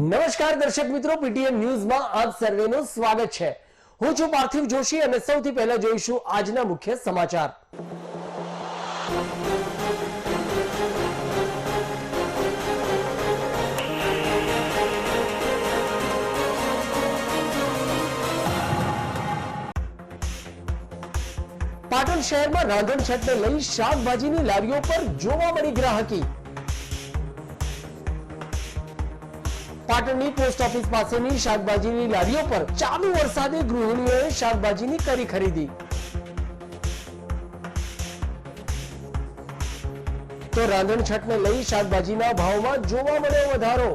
નમસ્કાર દર્શક મિત્રો, પીટીએન ન્યૂઝમાં આપ સર્વેનું સ્વાગત છે। હું છું પાર્થિવ જોશી અને સૌથી પહેલા જોઈશું આજના મુખ્ય સમાચાર। પાટણ શહેરમાં રાંધણછટને લઈ શાકભાજીની લારીઓ પર જોવા મળી ગ્રાહકી। પાટણની પોસ્ટ ઓફિસ પાસેની શાકભાજીની લારીઓ પર ચાલુ વરસાદે ગૃહિણીઓએ શાકભાજીની કરી ખરીદી। તો રાંધણછટને લઈ શાકભાજીના ભાવમાં જોવા મળ્યો વધારો।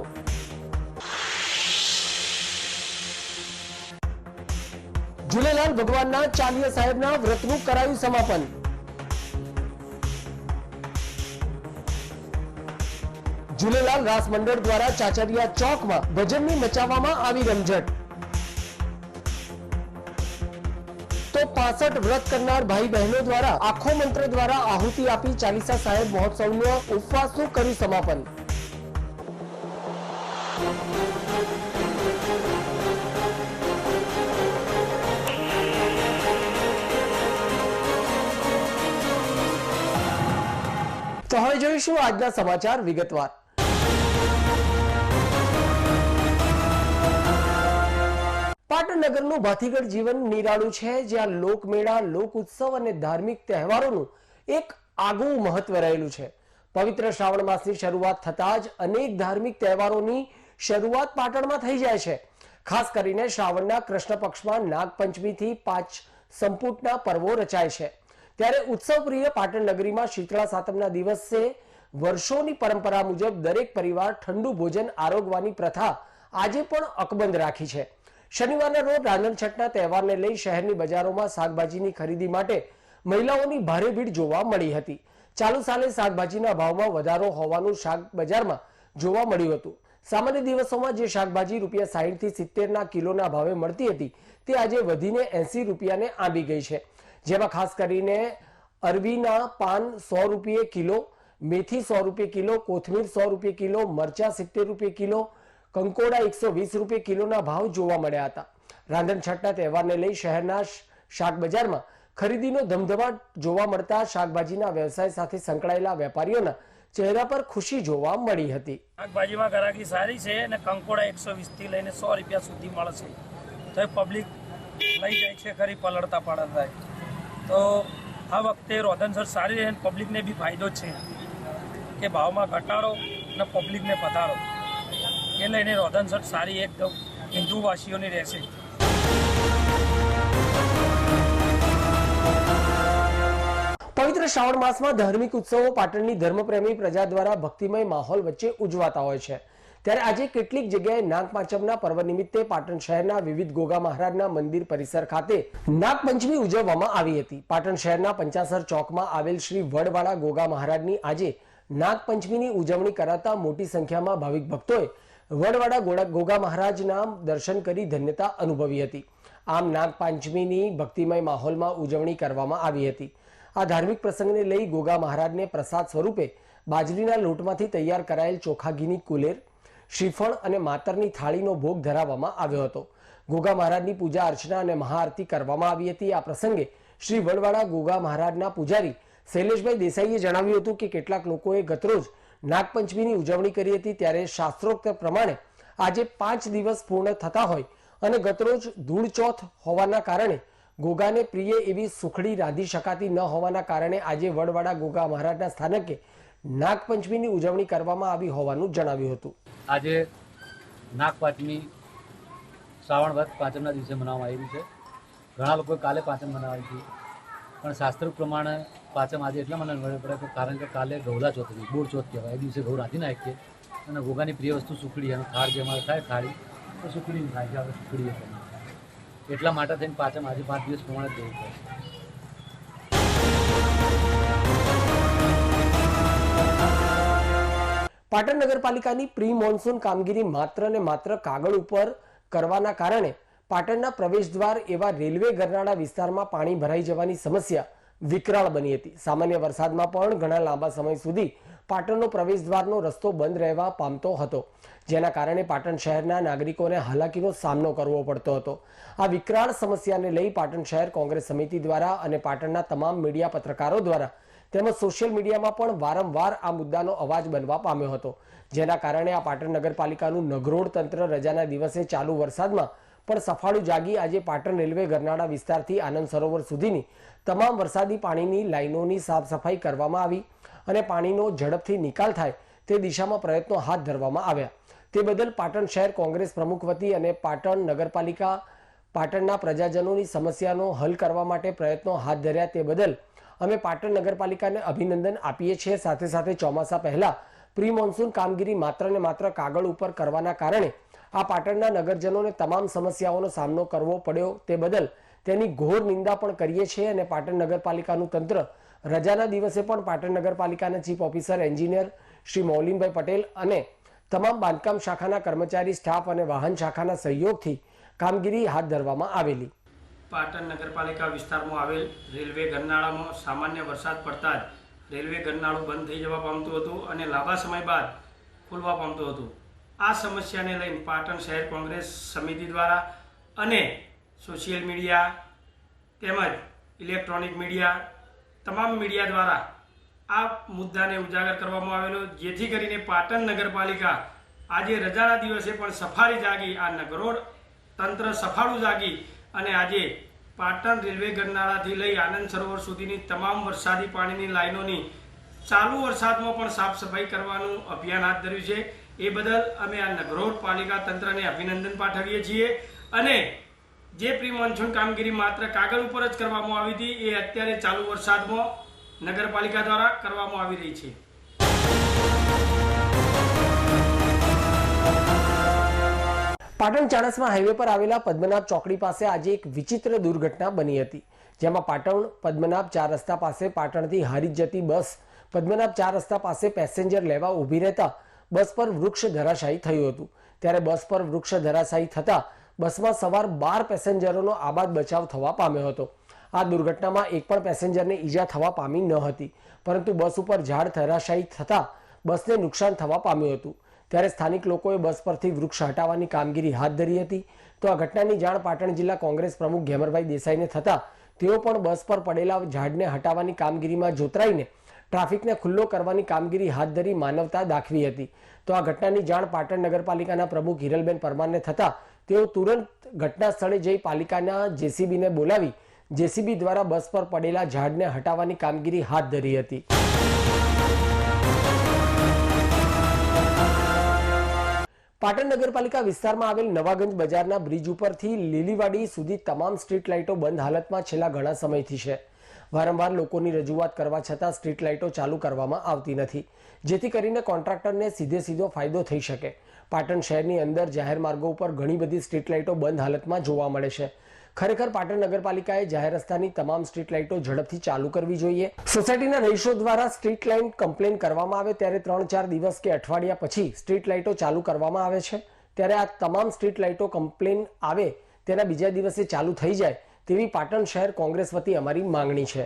ઝૂલેલાલ ભગવાનના ચાલીયા સાહેબના વ્રતનું કરાયું સમાપન। ઝૂલેલાલ રાસ મંડળ દ્વારા ચાચરિયા ચોકમાં ભજનની મચાવવામાં આવી રમઝટ। તો 65 વ્રત કરનાર ભાઈ બહેનો દ્વારા આખો મંત્ર દ્વારા આહુતિ આપી ચાલીસા સાહેબ મહોત્સવનો ઉપવાસનું કર્યું સમાપન। તો હવે જોઈશું આજના સમાચાર વિગતવાર। પાટણ નગરનું ભાતીગળ જીવન નિરાળું છે, જ્યાં લોકમેળા, લોક ઉત્સવ અને ધાર્મિક તહેવારોનું એક આગવું મહત્વ રહેલું છે। પવિત્ર શ્રાવણ માસની શરૂઆત થતાં જ અનેક ધાર્મિક તહેવારોની શરૂઆત પાટણમાં થઈ જાય છે। ખાસ કરીને શ્રાવણના કૃષ્ણ પક્ષમાં નાગપંચમીથી 5 સંપુટના પર્વો રચાય છે। ત્યારે ઉત્સવ પ્રિય પાટણ નગરીમાં શીતળા સાતમના દિવસે વર્ષોની પરંપરા મુજબ દરેક પરિવાર ઠંડુ ભોજન આરોગવાની પ્રથા આજે પણ અકબંધ રાખી છે। શનિવારના રોજ રાંધણછટના તહેવારને લઈ શહેરની બજારોમાં શાકભાજીની ખરીદી માટે મહિલાઓની ભારે ભીડ જોવા મળી હતી। ચાલુ સાલે શાકભાજીના ભાવમાં વધારો હોવાનું શાક બજારમાં જોવા મળ્યું હતું। સામાન્ય દિવસોમાં જે શાકભાજી ₹60 થી 70 કિલોના ભાવે મળતી હતી તે આજે વધીને 80 રૂપિયાને આંબી ગઈ છે। જેમાં ખાસ કરીને અરબીના પાન ₹100 કિલો, મેથી ₹100 કિલો, કોથમીર ₹100 કિલો, મરચા ₹70 કિલો, કંકોડા ₹120 કિલોના ભાવ જોવા મળ્યા હતા। રાંધણછટના તહેવારને લઈ શહેરના શાક બજારમાં ખરીદીનો ધમધમાટ જોવા મળતા શાકભાજીના વ્યવસાય સાથે સંકળાયેલા વેપારીઓના ચહેરા પર ખુશી જોવા મળી હતી। શાકભાજીમાં ગ્રાહકી સારી છે અને કંકોડા 120 થી લઈને ₹100 સુધી મળે છે, તો પબ્લિક લઈ જાય છે ખરી પલળતા પાડતા। તો આ વખતે રોધનસર સારી રહે, પબ્લિકને બી ફાયદો છે કે ભાવમાં ઘટાડો અને પબ્લિકને પધારો, એ લઈને રોધનસર સારી એકદમ હિન્દુવાસીઓની રહેશે। પવિત્ર શ્રાવણ માસમાં ધાર્મિક ઉત્સવો પાટણની ધર્મપ્રેમી પ્રજા દ્વારા ભક્તિમય માહોલ વચ્ચે ઉજવાતા હોય છે। ત્યારે આજે કેટલીક જગ્યાએ નાગપાંચમના પર્વ નિમિત્તે પાટણ શહેરના વિવિધ ગોગા મહારાજના મંદિર પરિસર ખાતે નાગપંચમી ઉજવવામાં આવી હતી। પાટણ શહેરના પંચાસર ચોકમાં આવેલ શ્રી વડવાડા ગોગા મહારાજની આજે નાગપંચમીની ઉજવણી કરાતા મોટી સંખ્યામાં ભાવિક ભક્તોએ વડવાડા ગોગા મહારાજના દર્શન કરી ધન્યતા અનુભવી હતી। આમ નાગપંચમીની ભક્તિમય માહોલમાં ઉજવણી કરવામાં આવી હતી। આ ધાર્મિક પ્રસંગને લઈ ગોગા મહારાજને પ્રસાદ સ્વરૂપે બાજરીના લોટમાંથી તૈયાર કરાયેલ ચોખા ઘીની કુલેર, શ્રીફળ અને માતરની થાળીનો ભોગ ધરાવવામાં આવ્યો હતો। ગોગા મહારાજની પૂજા અર્ચના અને મહાઆરતી કરવામાં આવી હતી। આ પ્રસંગે શ્રી વડવાડા ગોગા મહારાજના પૂજારી શૈલેષભાઈ દેસાઈએ જણાવ્યું હતું કે કેટલાક લોકોએ ગતરોજ નાગપંચમીની ઉજવણી કરી હતી, ત્યારે શાસ્ત્રોક્ત પ્રમાણે આજે 5 દિવસ પૂર્ણ થતા હોય અને ગતરોજ ધૂળ ચોથ હોવાના કારણે ગોગાને પ્રિય એવી સુખડી રાંધી શકાતી ન હોવાના કારણે આજે વડવાડા ગોગા મહારાજના સ્થાનકે નાગપંચમીની ઉજવણી કરવામાં આવી હોવાનું જણાવ્યું હતું। આજે નાગપંચમી શ્રાવણ વદ પાંચમના દિવસે મનાવવામાં આવી છે। ઘણા લોકો કાલે પાંચમ મનાવે છે, પણ શાસ્ત્ર પ્રમાણે પાંચમ આજે એટલા મનાવવી પડે કે કારણ કે કાલે ગૌલા ચોથ હતી, બોર ચોથ કહેવાય। એ દિવસે ગૌ રાંધી નાખીએ અને ગોગાની પ્રિય વસ્તુ સુખડી અને થાળ જે અમારે થાય થાળી તો સુખડી થાય છે, આપણે સુખડી એટલા માટે થઈને પાંચમ આજે 5 દિવસ પ્રમાણે દેવું પડે। પાટણ નગરપાલિકાની પ્રી મોન્સૂન કામગીરી માત્ર ને માત્ર કાગળ ઉપર કરવાના કારણે પાટણના પ્રવેશદ્વાર એવા રેલવે ગરનાળા વિસ્તારમાં પાણી ભરાઈ જવાની સમસ્યા વિકરાળ બની હતી। સામાન્ય વરસાદમાં પણ ઘણા લાંબા સમય સુધી પાટણનો પ્રવેશદ્વારનો રસ્તો બંધ રહેવા પામતો હતો, જેના કારણે પાટણ શહેરના નાગરિકોને હાલાકીનો સામનો કરવો પડતો હતો. આ વિકરાળ સમસ્યાને લઈ પાટણ શહેર કોંગ્રેસ સમિતિ દ્વારા અને પાટણના તમામ મીડિયા પત્રકારો દ્વારા તેમજ સોશિયલ મીડિયામાં પણ વારંવાર આ મુદ્દાનો અવાજ બનવા પામ્યો હતો, જેના કારણે આ પાટણ નગરપાલિકાનું નગરોડ તંત્ર રજાના દિવસે ચાલુ વરસાદમાં પણ સફાળું જાગી આજે પાટણ રેલવે ગરનાળા વિસ્તારથી આનંદ સરોવર સુધીની તમામ વરસાદી પાણીની લાઈનોની સાફ સફાઈ કરવામાં આવી અને પાણીનો ઝડપથી નિકાલ થાય તે દિશામાં પ્રયત્નો હાથ ધરવામાં આવ્યા. તે બદલ પાટણ શહેર કોંગ્રેસ પ્રમુખ વતી અને પાટણ નગરપાલિકા પાટણના પ્રજાજનોની સમસ્યાનો હલ કરવા માટે પ્રયત્નો હાથ ધર્યા તે બદલ અમે પાટણ નગરપાલિકાને અભિનંદન આપીએ છીએ. સાથે સાથે ચોમાસા પહેલા પ્રી મોન્સૂન કામગીરી માત્ર ને માત્ર કાગળ ઉપર કરવાના કારણે આ પાટણના નગરજનોને તમામ સમસ્યાઓનો સામનો કરવો પડ્યો તે બદલ તેની ઘોર નિંદા પણ કરીએ છીએ અને પાટણ નગરપાલિકાનું તંત્ર રજાના દિવસે પણ પાટણ નગરપાલિકાના chief officer engineer Shri Maulinbhai Patel અને તમામ બાંધકામ શાખાના કર્મચારી સ્ટાફ અને વાહન શાખાના સહયોગથી કામગીરી હાથ ધરવામાં આવેલી. પાટણ નગરપાલિકા વિસ્તારમાં આવેલ રેલવે ગરનાળામાં સામાન્ય વરસાદ પડતા જ રેલવે ગરનાળું બંધ થઈ જવા પામતું હતું અને લાંબા સમય બાદ ખુલવા પામતું હતું. આ સમસ્યાને લઈને પાટણ શહેર કોંગ્રેસ સમિતિ દ્વારા અને સોશિયલ મીડિયા તેમજ ઇલેક્ટ્રોનિક મીડિયા તમામ મીડિયા દ્વારા આ મુદ્દાને ઉજાગર કરવામાં આવેલો, જેથી કરીને પાટણ નગરપાલિકા આજે રજાના દિવસે પણ સફાળી જાગી, આ નગરોડ તંત્ર સફાળું જાગી અને આજે પાટણ રેલવે ગરનાળાથી લઈ આનંદ સરોવર સુધીની તમામ વરસાદી પાણીની લાઈનોની ચાલુ વરસાદમાં પણ સાફ સફાઈ કરવાનું અભિયાન હાથ ધર્યું છે. એ બદલ અમે આ નગરોડ પાલિકા તંત્રને અભિનંદન પાઠવીએ છીએ અને જે પ્રી મોન્સૂન કામગીરી માત્ર કાગળ ઉપર જ કરવામાં આવી હતી એ અત્યારે ચાલુ વરસાદમાં નગરપાલિકા દ્વારા કરવામાં આવી રહી છે. પાટણ ચાણસ્મા હાઈવે પર આવેલા પદ્મનાભ ચોકડી પાસે આજે એક વિચિત્ર દુર્ઘટના બની હતી, જેમાં પાટણ પદ્મનાભ 4 રસ્તા પાસે પાટણથી હારીજ જતી બસ પદ્મનાભ 4 રસ્તા પાસે પેસેન્જર લેવા ઊભી રહેતા બસ પર વૃક્ષ ધરાશાયી થયું હતું. ત્યારે બસ પર વૃક્ષ ધરાશાયી થતા બસમાં સવાર 12 પેસેન્જરોનો આબાદ બચાવ થવા પામ્યો હતો. આ દુર્ઘટનામાં એક પણ પેસેન્જરને ઈજા થવા પામી ન હતી, પરંતુ બસ ઉપર ઝાડ ધરાશાયી થતા બસને નુકસાન થવા પામ્યું હતું. ત્યારે સ્થાનિક લોકોએ બસ પરથી વૃક્ષ હટાવવાની કામગીરી હાથ ધરી હતી. તો આ ઘટનાની જાણ પાટણ જિલ્લા કોંગ્રેસ પ્રમુખ ઘેમરભાઈ દેસાઈને થતા તેઓ પણ બસ પર પડેલા ઝાડને હટાવવાની કામગીરીમાં જોતરાઈને ટ્રાફિકને ખુલ્લો કરવાની કામગીરી હાથ ધરી માનવતા દાખવી હતી. તો આ ઘટનાની જાણ પાટણ નગરપાલિકાના પ્રમુખ હિરલબેન પરમારને થતા તેઓ તુરંત ઘટના સ્થળે જઈ પાલિકાના જેસીબીને બોલાવી જેસીબી દ્વારા બસ પર પડેલા ઝાડને હટાવવાની કામગીરી હાથ ધરી હતી. પાટણ નગરપાલિકા વિસ્તારમાં આવેલ નવાગંજ બજારના બ્રિજ ઉપરથી લીલીવાડી સુધી તમામ સ્ટ્રીટ લાઇટો બંધ હાલતમાં છેલ્લા ઘણા સમયથી છે. વારંવાર લોકોની રજૂઆત કરવા છતાં સ્ટ્રીટ લાઇટો ચાલુ કરવામાં આવતી નથી, જેથી કરીને કોન્ટ્રાક્ટરને સીધો ફાયદો થઈ શકે. પાટણ શહેરની અંદર જાહેર માર્ગો ઉપર ઘણી બધી સ્ટ્રીટ લાઇટો બંધ હાલતમાં જોવા મળે છે. ખરેખર પાટણ નગરપાલિકાએ જાહેર રસ્તાની તમામ સ્ટ્રીટ લાઇટો ઝડપથી ચાલુ કરવી જોઈએ. સોસાયટીના રહીશો દ્વારા સ્ટ્રીટ લાઇટ કમ્પ્લેન કરવામાં આવે ત્યારે 3-4 દિવસ કે અઠવાડિયા પછી સ્ટ્રીટ લાઇટો ચાલુ કરવામાં આવે છે. ત્યારે આ તમામ સ્ટ્રીટ લાઇટો કમ્પ્લેન આવે તેના બીજા દિવસે ચાલુ થઈ જાય તેવી પાટણ શહેર કોંગ્રેસ વતી અમારી માંગણી છે.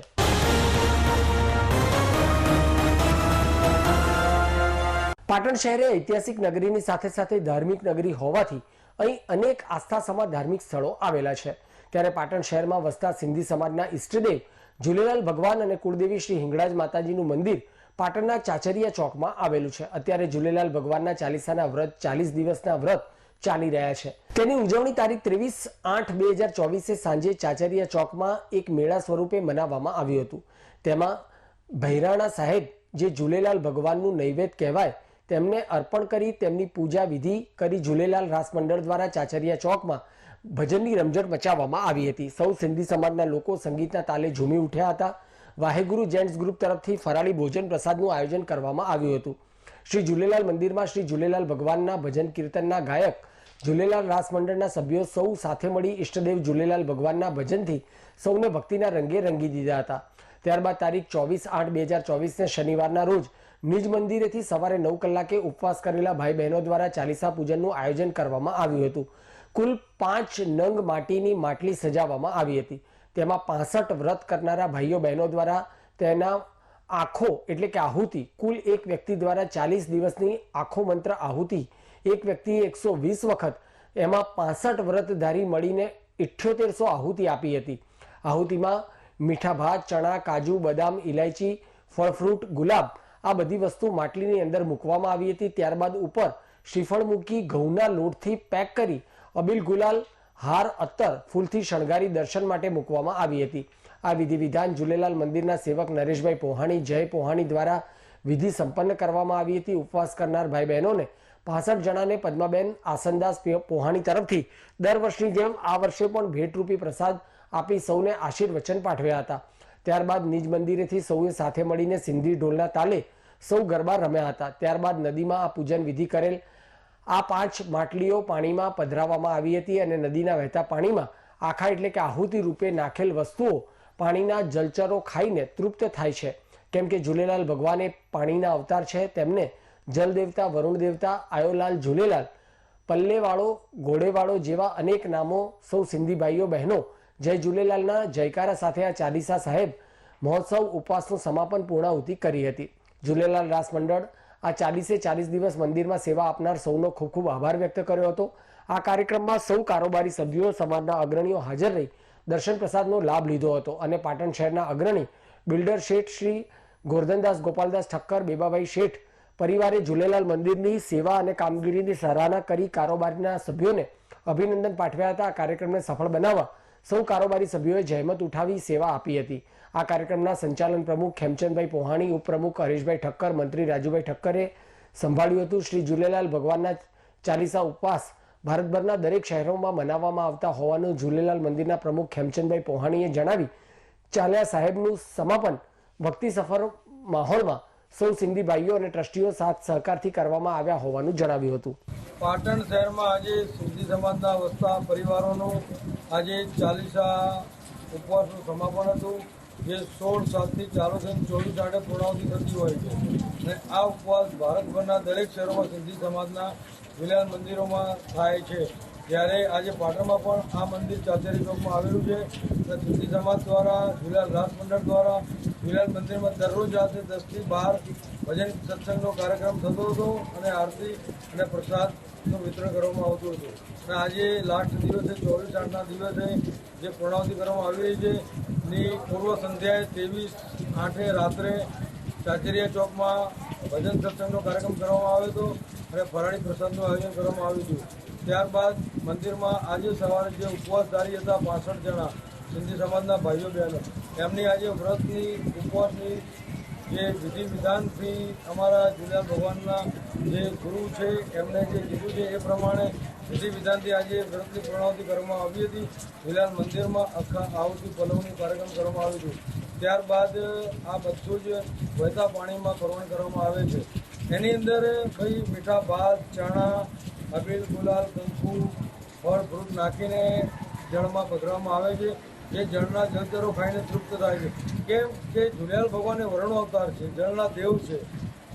પાટણ શહેર ઐતિહાસિક નગરીની સાથે સાથે ધાર્મિક નગરી હોવાથી અહીં અનેક આસ્થા સમા ધાર્મિક સ્થળો આવેલા છે. ત્યારે પાટણ શહેરમાં વસતા સિંધી સમાજના ઈષ્ટદેવ ઝૂલેલાલ ભગવાન અને કુળદેવી શ્રી હિંગળાજ માતાજીનું મંદિર પાટણના ચાચરિયા ચોકમાં આવેલું છે. અત્યારે ઝૂલેલાલ ભગવાનના ચાલીસાના વ્રત 40 દિવસના વ્રત ચાલી રહ્યા છે. તેની ઉજવણી તારીખ 23/8/2024 સાંજે ચાચરિયા ચોકમાં એક મેળા સ્વરૂપે મનાવવામાં આવ્યું હતું. તેમાં ભૈરાણા સાહેબ જે ઝૂલેલાલ ભગવાનનું નૈવેદ્ય કહેવાય તેમને અર્પણ કરી તેમની પૂજા વિધિ કરી ઝૂલેલાલ રાસ મંડળ દ્વારા ચાચરિયા ચોકમાં ભજનની રમઝટ મચાવવામાં આવી હતી. સૌ સિંધી સમાજના લોકો સંગીતના તાલે ઝૂમી ઉઠ્યા હતા. વાહેગુરુ જેન્ટ્સ ગ્રુપ તરફથી ફરાળી ભોજન પ્રસાદનું આયોજન કરવામાં આવ્યું હતું. શ્રી ઝૂલેલાલ મંદિરમાં શ્રી ઝૂલેલાલ ભગવાનના ભજન કીર્તનના ગાયક ઝૂલેલાલ રાસ મંડળના સભ્યો સૌ સાથે મળી ઈષ્ટદેવ ઝૂલેલાલ ભગવાનના ભજનથી સૌને ભક્તિના રંગે રંગી દીધા હતા. ત્યારબાદ તારીખ 24/8/2024 શનિવારના રોજ નિજ મંદિરેથી સવારે 9 કલાકે ઉપવાસ કરેલા ભાઈ બહેનો દ્વારા ચાલીસા પૂજનનું આયોજન કરવામાં આવ્યું હતું. કુલ 5 નંગ માટીની માટલી સજાવવામાં આવી હતી. તેમાં 65 વ્રત કરનારા ભાઈઓ બહેનો દ્વારા તેના આખો એટલે કે આહુતિ કુલ એક વ્યક્તિ દ્વારા 40 દિવસની આખો મંત્ર આહુતિ એક વ્યક્તિએ 120 વખત, એમાં 65 વ્રતધારી મળીને 7800 આહુતિ આપી હતી. આહુતિમાં મીઠા ભાત, ચણા, કાજુ, બદામ, ઇલાયચી, ફળ, ફ્રૂટ, ગુલાબ આ બધી વસ્તુ માટલીની અંદર મૂકવામાં આવી હતી. ત્યારબાદ ઉપર શ્રીફળ મૂકી ઘઉંના લોટથી પેક કરી અબીલ, ગુલાલ, હાર, અત્તર, ફૂલથી શણગારી દર્શન માટે મૂકવામાં આવી હતી. આ વિધિ વિધાન ઝૂલેલાલ મંદિરના સેવક નરેશભાઈ પોહાણી, જય પોહાણી દ્વારા વિધિ સંપન્ન કરવામાં આવી હતી. ઉપવાસ કરનાર ભાઈ બહેનોને 65 જણાને પદ્માબેન આસનદાસ પોહાણી તરફથી દર વર્ષની જેમ આ વર્ષે પણ ભેટરૂપી પ્રસાદ આપી સૌને આશીર્વચન પાઠવ્યા હતા. ત્યારબાદ નિજ મંદિરેથી સૌએ સાથે મળીને સિંધી ઢોલના તાલે સૌ ગરબા રમ્યા હતા. ત્યારબાદ નદીમાં આ પૂજન વિધિ કરેલ. આ 5 માટલીઓ પાણીમાં પધરાવવામાં આવી હતી અને નદીના વહેતા પાણીમાં આખા એટલે કે આહુતિ રૂપે નાખેલ વસ્તુઓ પાણીના જલચરો ખાઈને તૃપ્ત થાય છે. કેમ કે ઝૂલેલાલ ભગવાન એ પાણીના અવતાર છે. તેમને જલ દેવતા, વરુણ દેવતા, આયોલાલ ઝૂલેલાલ, પલ્લેવાળો, ઘોડેવાળો જેવા અનેક નામો સૌ સિંધી ભાઈઓ બહેનો જય ઝૂલેલાલના જયકારા સાથે આ ચાલીસા સાહેબ મહોત્સવ ઉપવાસનું સમાપન પૂર્ણાહુતિ કરી હતી. ઝૂલેલાલ રાસ મંડળ આ 40 દિવસ મંદિરમાં સેવા આપનાર સૌનો ખૂબ ખૂબ આભાર વ્યક્ત કર્યો હતો. આ કાર્યક્રમમાં સૌ કારોબારી સભ્યો, સમાજના અગ્રણીઓ હાજર રહી દર્શન પ્રસાદનો લાભ લીધો હતો અને પાટણ શહેરના અગ્રણી બિલ્ડર શેઠ શ્રી ગોરધનદાસ ગોપાલદાસ ઠક્કર, બેબાભાઈ શેઠ પરિવારે ઝૂલેલાલ મંદિરની સેવા અને કામગીરીની સરાહના કરી કારોબારીના સભ્યોને અભિનંદન પાઠવ્યા હતા. આ કાર્યક્રમને સફળ બનાવવા સૌ કારોબારી સભ્યોએ જહેમત ઉઠાવી સેવા આપી હતી. આ કાર્યક્રમના સંચાલન પ્રમુખ ખેમચંદભાઈ પોહાણી, ઉપપ્રમુખ હરેશભાઈ ઠક્કર, મંત્રી રાજુભાઈ ઠક્કરે સંભાળ્યું હતું. શ્રી ઝૂલેલાલ ભગવાનના ચાલીસા ઉપવાસ ભારતભરના દરેક શહેરોમાં મનાવવામાં આવતા હોવાનું ઝૂલેલાલ મંદિરના પ્રમુખ ખેમચંદભાઈ પોહાણીએ જણાવી ચાલ્યા સાહેબનું સમાપન ભક્તિ સફર માહોલમાં સૌ સિંધી ભાઈઓ અને ટ્રસ્ટીઓ સાથ સહકારથી કરવામાં આવ્યા હોવાનું જણાવ્યું હતું. પાટણ શહેરમાં આજે સિંધી સમાજના વસતા પરિવારોનું આજે ચાલીસા ઉપવાસનું સમાપન હતું, જે 16/7થી ચાલુ થઈને 24/8 પૂર્ણાહુતિ થતી હોય છે. અને આ ઉપવાસ ભારતભરના દરેક શહેરોમાં સિંધી સમાજના ઝૂલેલાલ મંદિરોમાં થાય છે. ત્યારે આજે પાટણમાં પણ આ મંદિર ચાચેરી ચોકમાં આવેલું છે. સિંધી સમાજ દ્વારા, ઝૂલેલાલ રાસ મંડળ દ્વારા ઝૂલેલાલ મંદિરમાં દરરોજ રાત્રે 10 થી 12 ભજન સત્સંગનો કાર્યક્રમ થતો હતો અને આરતી અને પ્રસાદનું વિતરણ કરવામાં આવતું હતું. અને આજે લાસ્ટ દિવસે 24/8ના દિવસે જે પૂર્ણાહુતિ કરવામાં આવી રહી છે ની પૂર્વ સંધ્યાએ 23/8 રાત્રે ચાચેરિયા ચોકમાં ભજન સત્સંગનો કાર્યક્રમ કરવામાં આવ્યો હતો અને ફરાળી પ્રસાદનું આયોજન કરવામાં આવ્યું હતું. ત્યારબાદ મંદિરમાં આજે સવારે જે ઉપવાસધારી હતા 65 જણા સિંધી સમાજના ભાઈઓ બહેનો, એમની આજે વ્રતની ઉપવાસની જે વિધિ વિધાનથી અમારા ઝૂલેલાલ ભગવાનના જે ગુરુ છે એમને જે કીધું છે એ પ્રમાણે વિધિ વિધાનથી આજે વ્રતની પૂર્ણાહુતિ કરવામાં આવી હતી. ઝૂલેલાલ મંદિરમાં આખા આહુતિ પલવનું કાર્યક્રમ કરવામાં આવ્યું હતું. ત્યારબાદ આ બધું જ વહેતા પાણીમાં પરોવણ કરવામાં આવે છે. એની અંદર ભાઈ મીઠા ભાત, ચણા, અબીલ, ગુલાલ, કંકુ, ફળ, ફ્રૂટ નાખીને જળમાં પધરાવવામાં આવે છે. જે જળના જળચરો ખાઈને તૃપ્ત થાય છે. કેમ કે ઝૂલેલાલ ભગવાન એ વરુણ અવતાર છે, જળના દેવ છે.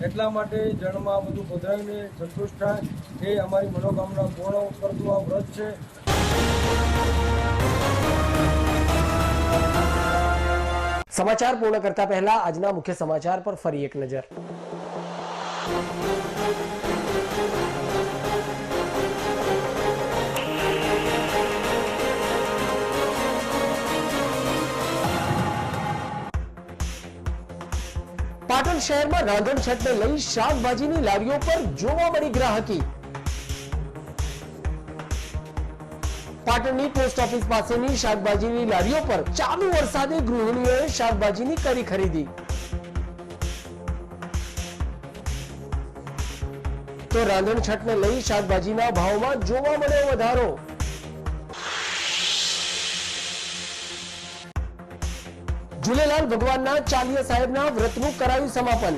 એટલા માટે જળમાં બધું પધરાવીને સંતુષ્ટ થાય એ અમારી મનોકામના પૂર્ણ કરતું આ વ્રત છે. સમાચાર પૂર્ણ કરતા પહેલા આજના મુખ્ય સમાચાર પર ફરી એક નજર. પાટણ શહેરમાં રાંધણ છતને લઈ શાકભાજીની લારીઓ પર જોવા મળી ગ્રાહકી. પાટણની પોસ્ટ ઓફિસ પાસેની શાકભાજીની લારીઓ પર ચાલુ વરસાદે ગૃહિણીઓએ શાકભાજીની કરી ખરીદી. તો રાંધણ છતને લઈ શાકભાજીના ભાવમાં જોવા મળ્યો વધારો. ઝૂલેલાલ ભગવાનના ચાલીસા સાહેબના વ્રતનું કરાયું સમાપન.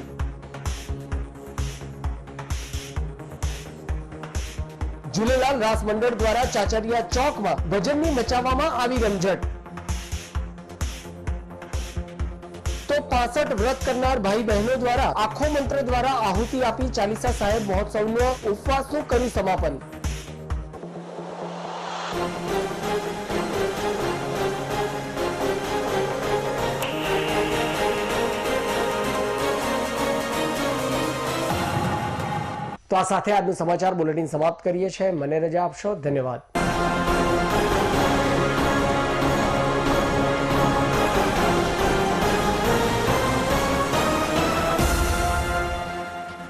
ઝૂલેલાલ રાસ મંડળ દ્વારા ચાચરિયા ચોકમાં ભજનની મચાવવામાં આવી રમઝટ. તો 65 વ્રત કરનાર ભાઈ બહેનો દ્વારા આખો મંત્ર દ્વારા આહુતિ આપી ચાલીસા સાહેબ મહોત્સવનો ઉપવાસનું કર્યું સમાપન. તો આ સાથે આજનું સમાચાર બુલેટિન સમાપ્ત કરીએ છીએ. મને રજા આપશો. ધન્યવાદ.